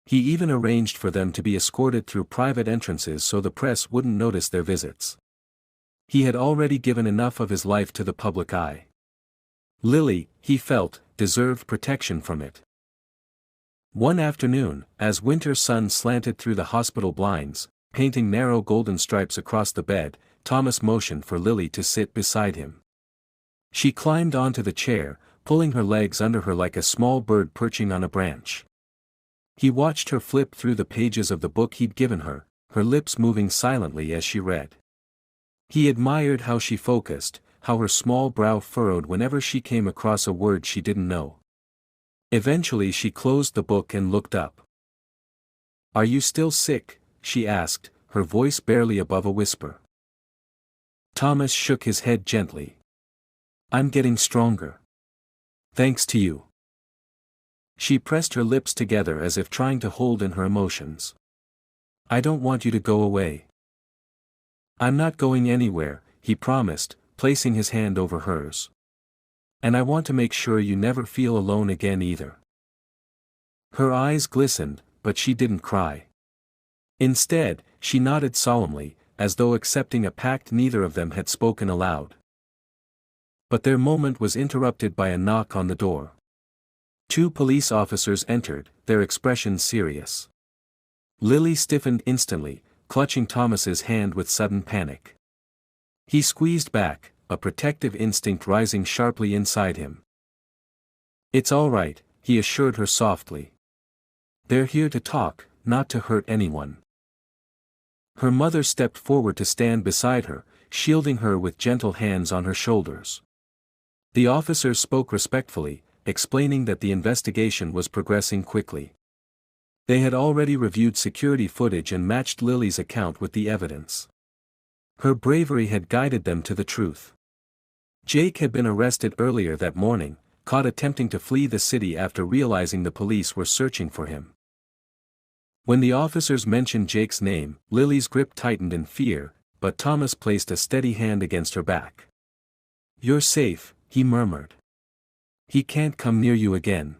He even arranged for them to be escorted through private entrances so the press wouldn't notice their visits. He had already given enough of his life to the public eye. Lily, he felt, deserved protection from it. One afternoon, as winter sun slanted through the hospital blinds, painting narrow golden stripes across the bed, Thomas motioned for Lily to sit beside him. She climbed onto the chair, pulling her legs under her like a small bird perching on a branch. He watched her flip through the pages of the book he'd given her, her lips moving silently as she read. He admired how she focused, how her small brow furrowed whenever she came across a word she didn't know. Eventually she closed the book and looked up. "Are you still sick?" she asked, her voice barely above a whisper. Thomas shook his head gently. "I'm getting stronger. Thanks to you." She pressed her lips together as if trying to hold in her emotions. "I don't want you to go away." "I'm not going anywhere," he promised, placing his hand over hers. "And I want to make sure you never feel alone again either." Her eyes glistened, but she didn't cry. Instead, she nodded solemnly, as though accepting a pact neither of them had spoken aloud. But their moment was interrupted by a knock on the door. 2 police officers entered, their expressions serious. Lily stiffened instantly, clutching Thomas's hand with sudden panic. He squeezed back, a protective instinct rising sharply inside him. "It's all right," he assured her softly. "They're here to talk, not to hurt anyone." Her mother stepped forward to stand beside her, shielding her with gentle hands on her shoulders. The officers spoke respectfully, explaining that the investigation was progressing quickly. They had already reviewed security footage and matched Lily's account with the evidence. Her bravery had guided them to the truth. Jake had been arrested earlier that morning, caught attempting to flee the city after realizing the police were searching for him. When the officers mentioned Jake's name, Lily's grip tightened in fear, but Thomas placed a steady hand against her back. "You're safe," he murmured. "He can't come near you again."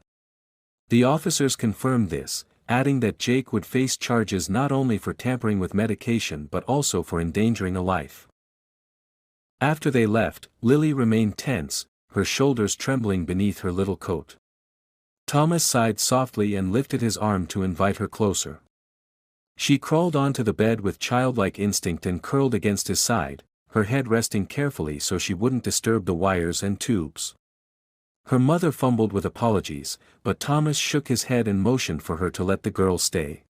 The officers confirmed this, adding that Jake would face charges not only for tampering with medication but also for endangering a life. After they left, Lily remained tense, her shoulders trembling beneath her little coat. Thomas sighed softly and lifted his arm to invite her closer. She crawled onto the bed with childlike instinct and curled against his side, her head resting carefully so she wouldn't disturb the wires and tubes. Her mother fumbled with apologies, but Thomas shook his head and motioned for her to let the girl stay.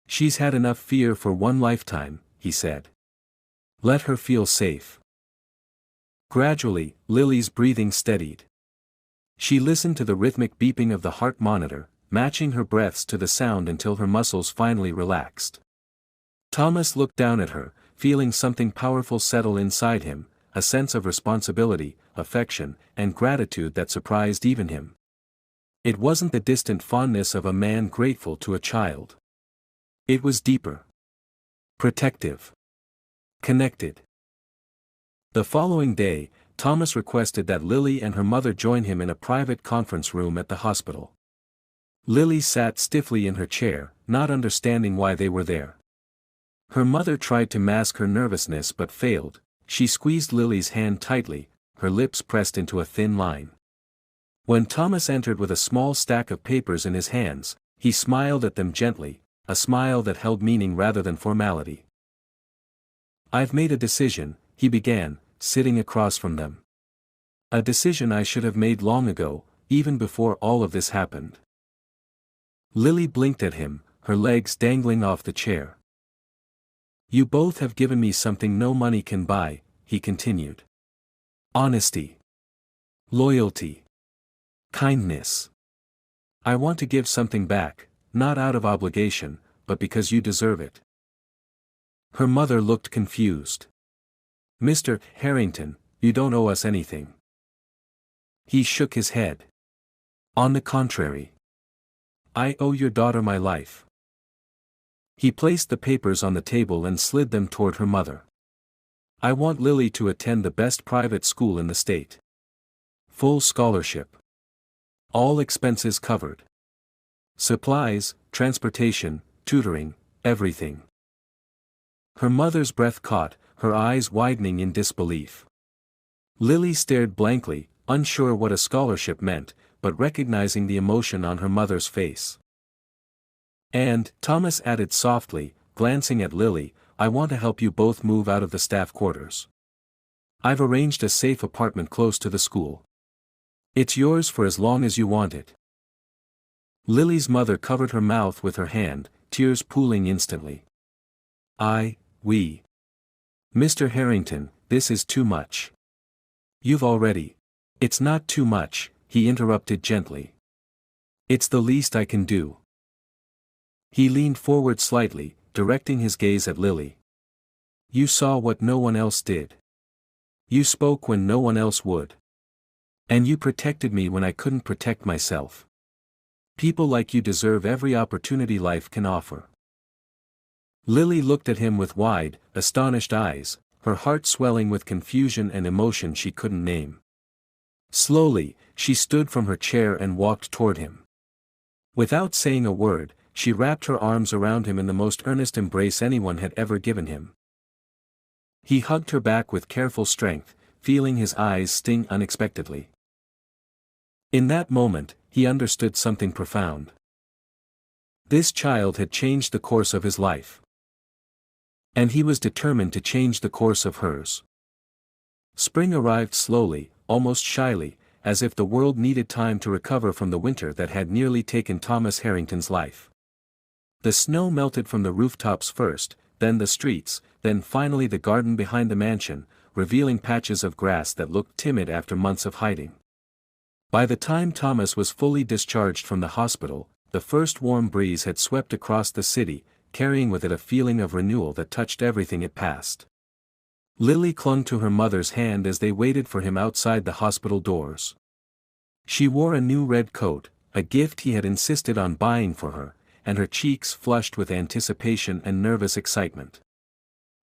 "She's had enough fear for one lifetime," he said. "Let her feel safe." Gradually, Lily's breathing steadied. She listened to the rhythmic beeping of the heart monitor, matching her breaths to the sound until her muscles finally relaxed. Thomas looked down at her, feeling something powerful settle inside him, a sense of responsibility, affection, and gratitude that surprised even him. It wasn't the distant fondness of a man grateful to a child. It was deeper. Protective. Connected. The following day, Thomas requested that Lily and her mother join him in a private conference room at the hospital. Lily sat stiffly in her chair, not understanding why they were there. Her mother tried to mask her nervousness but failed. She squeezed Lily's hand tightly, her lips pressed into a thin line. When Thomas entered with a small stack of papers in his hands, he smiled at them gently, a smile that held meaning rather than formality. "I've made a decision," he began, sitting across from them. "A decision I should have made long ago, even before all of this happened." Lily blinked at him, her legs dangling off the chair. "You both have given me something no money can buy," he continued. "Honesty. Loyalty. Kindness. I want to give something back, not out of obligation, but because you deserve it." Her mother looked confused. "Mr. Harrington, you don't owe us anything." He shook his head. "On the contrary. I owe your daughter my life." He placed the papers on the table and slid them toward her mother. "I want Lily to attend the best private school in the state. Full scholarship. All expenses covered. Supplies, transportation, tutoring, everything." Her mother's breath caught, her eyes widening in disbelief. Lily stared blankly, unsure what a scholarship meant, but recognizing the emotion on her mother's face. "And," Thomas added softly, glancing at Lily, "I want to help you both move out of the staff quarters. I've arranged a safe apartment close to the school. It's yours for as long as you want it." Lily's mother covered her mouth with her hand, tears pooling instantly. We. "Mr. Harrington, this is too much. You've already—" "It's not too much," he interrupted gently. "It's the least I can do." He leaned forward slightly, directing his gaze at Lily. "You saw what no one else did. You spoke when no one else would. And you protected me when I couldn't protect myself. People like you deserve every opportunity life can offer." Lily looked at him with wide, astonished eyes, her heart swelling with confusion and emotion she couldn't name. Slowly, she stood from her chair and walked toward him. Without saying a word, she wrapped her arms around him in the most earnest embrace anyone had ever given him. He hugged her back with careful strength, feeling his eyes sting unexpectedly. In that moment, he understood something profound. This child had changed the course of his life. And he was determined to change the course of hers. Spring arrived slowly, almost shyly, as if the world needed time to recover from the winter that had nearly taken Thomas Harrington's life. The snow melted from the rooftops first, then the streets, then finally the garden behind the mansion, revealing patches of grass that looked timid after months of hiding. By the time Thomas was fully discharged from the hospital, the first warm breeze had swept across the city, carrying with it a feeling of renewal that touched everything it passed. Lily clung to her mother's hand as they waited for him outside the hospital doors. She wore a new red coat, a gift he had insisted on buying for her, and her cheeks flushed with anticipation and nervous excitement.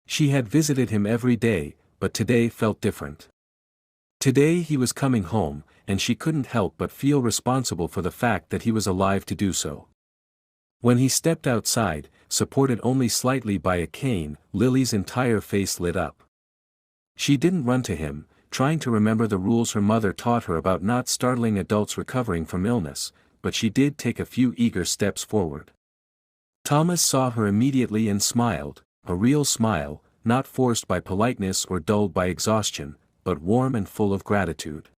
She had visited him every day, but today felt different. Today he was coming home, and she couldn't help but feel responsible for the fact that he was alive to do so. When he stepped outside, supported only slightly by a cane, Lily's entire face lit up. She didn't run to him, trying to remember the rules her mother taught her about not startling adults recovering from illness, but she did take a few eager steps forward. Thomas saw her immediately and smiled, a real smile, not forced by politeness or dulled by exhaustion, but warm and full of gratitude.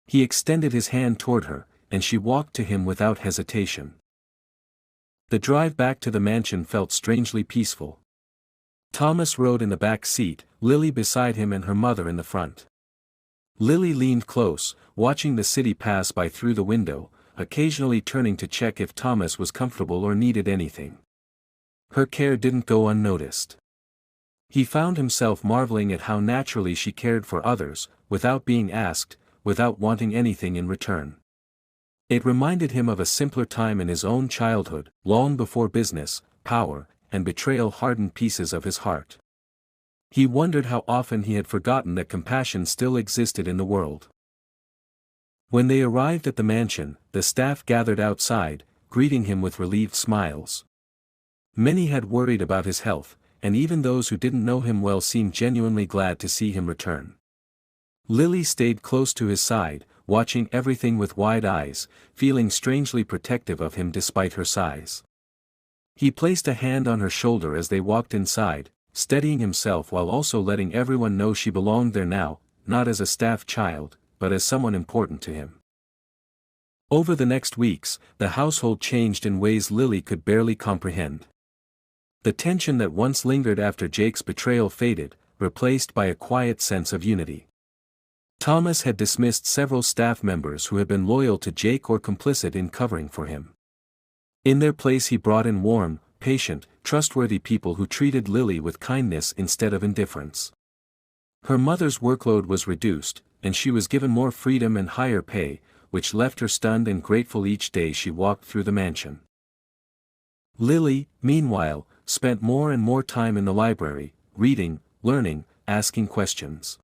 He extended his hand toward her, and she walked to him without hesitation. The drive back to the mansion felt strangely peaceful. Thomas rode in the back seat, Lily beside him and her mother in the front. Lily leaned close, watching the city pass by through the window, occasionally turning to check if Thomas was comfortable or needed anything. Her care didn't go unnoticed. He found himself marveling at how naturally she cared for others, without being asked, without wanting anything in return. It reminded him of a simpler time in his own childhood, long before business, power, and betrayal hardened pieces of his heart. He wondered how often he had forgotten that compassion still existed in the world. When they arrived at the mansion, the staff gathered outside, greeting him with relieved smiles. Many had worried about his health, and even those who didn't know him well seemed genuinely glad to see him return. Lily stayed close to his side, watching everything with wide eyes, feeling strangely protective of him despite her size. He placed a hand on her shoulder as they walked inside, steadying himself while also letting everyone know she belonged there now, not as a staff child, but as someone important to him. Over the next weeks, the household changed in ways Lily could barely comprehend. The tension that once lingered after Jake's betrayal faded, replaced by a quiet sense of unity. Thomas had dismissed several staff members who had been loyal to Jake or complicit in covering for him. In their place he brought in warm, patient, trustworthy people who treated Lily with kindness instead of indifference. Her mother's workload was reduced, and she was given more freedom and higher pay, which left her stunned and grateful each day she walked through the mansion. Lily, meanwhile, spent more and more time in the library, reading, learning, asking questions.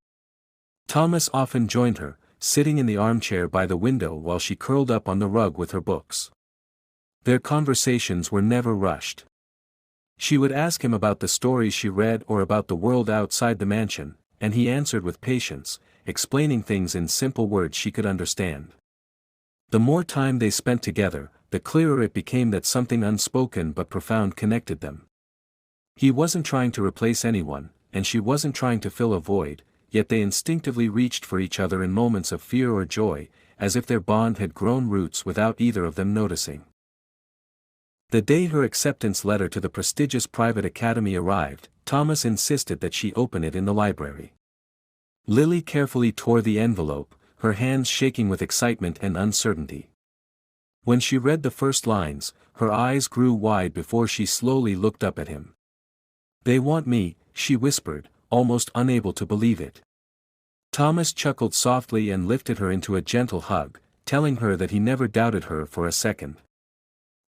Thomas often joined her, sitting in the armchair by the window while she curled up on the rug with her books. Their conversations were never rushed. She would ask him about the stories she read or about the world outside the mansion, and he answered with patience, explaining things in simple words she could understand. The more time they spent together, the clearer it became that something unspoken but profound connected them. He wasn't trying to replace anyone, and she wasn't trying to fill a void, yet they instinctively reached for each other in moments of fear or joy, as if their bond had grown roots without either of them noticing. The day her acceptance letter to the prestigious private academy arrived, Thomas insisted that she open it in the library. Lily carefully tore the envelope, her hands shaking with excitement and uncertainty. When she read the first lines, her eyes grew wide before she slowly looked up at him. "They want me," she whispered, almost unable to believe it. Thomas chuckled softly and lifted her into a gentle hug, telling her that he never doubted her for a second.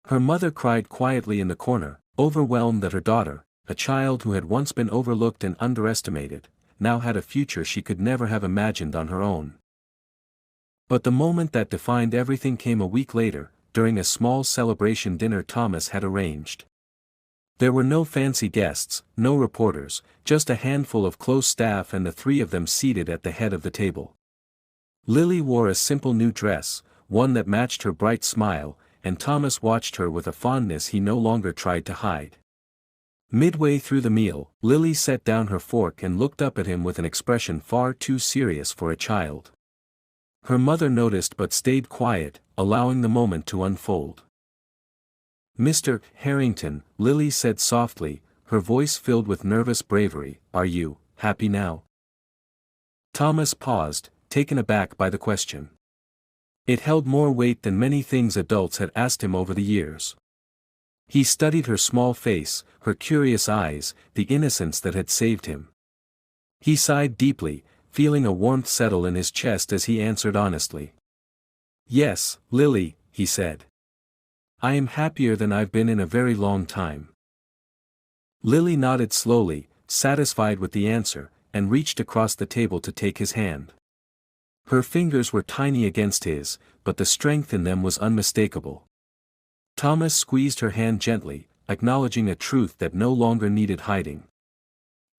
Her mother cried quietly in the corner, overwhelmed that her daughter, a child who had once been overlooked and underestimated, now had a future she could never have imagined on her own. But the moment that defined everything came a week later, during a small celebration dinner Thomas had arranged. There were no fancy guests, no reporters, just a handful of close staff and the three of them seated at the head of the table. Lily wore a simple new dress, one that matched her bright smile, and Thomas watched her with a fondness he no longer tried to hide. Midway through the meal, Lily set down her fork and looked up at him with an expression far too serious for a child. Her mother noticed but stayed quiet, allowing the moment to unfold. "Mr. Harrington," Lily said softly, her voice filled with nervous bravery, "are you happy now?" Thomas paused, taken aback by the question. It held more weight than many things adults had asked him over the years. He studied her small face, her curious eyes, the innocence that had saved him. He sighed deeply, feeling a warmth settle in his chest as he answered honestly. "Yes, Lily," he said. "I am happier than I've been in a very long time." Lily nodded slowly, satisfied with the answer, and reached across the table to take his hand. Her fingers were tiny against his, but the strength in them was unmistakable. Thomas squeezed her hand gently, acknowledging a truth that no longer needed hiding.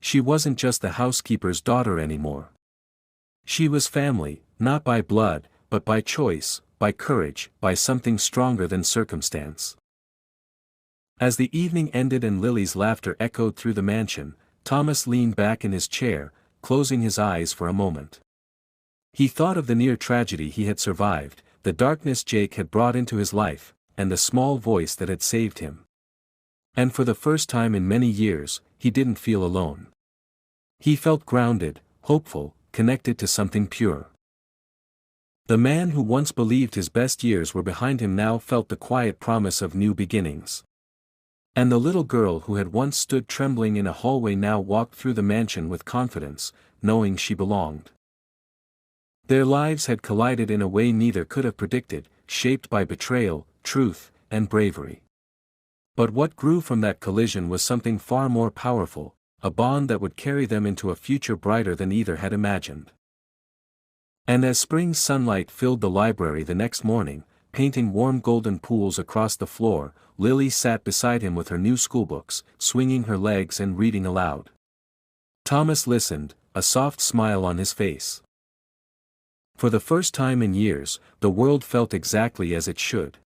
She wasn't just the housekeeper's daughter anymore. She was family, not by blood, but by choice, by courage, by something stronger than circumstance. As the evening ended and Lily's laughter echoed through the mansion, Thomas leaned back in his chair, closing his eyes for a moment. He thought of the near tragedy he had survived, the darkness Jake had brought into his life, and the small voice that had saved him. And for the first time in many years, he didn't feel alone. He felt grounded, hopeful, connected to something pure. The man who once believed his best years were behind him now felt the quiet promise of new beginnings. And the little girl who had once stood trembling in a hallway now walked through the mansion with confidence, knowing she belonged. Their lives had collided in a way neither could have predicted, shaped by betrayal, truth, and bravery. But what grew from that collision was something far more powerful, a bond that would carry them into a future brighter than either had imagined. And as spring sunlight filled the library the next morning, painting warm golden pools across the floor, Lily sat beside him with her new schoolbooks, swinging her legs and reading aloud. Thomas listened, a soft smile on his face. For the first time in years, the world felt exactly as it should.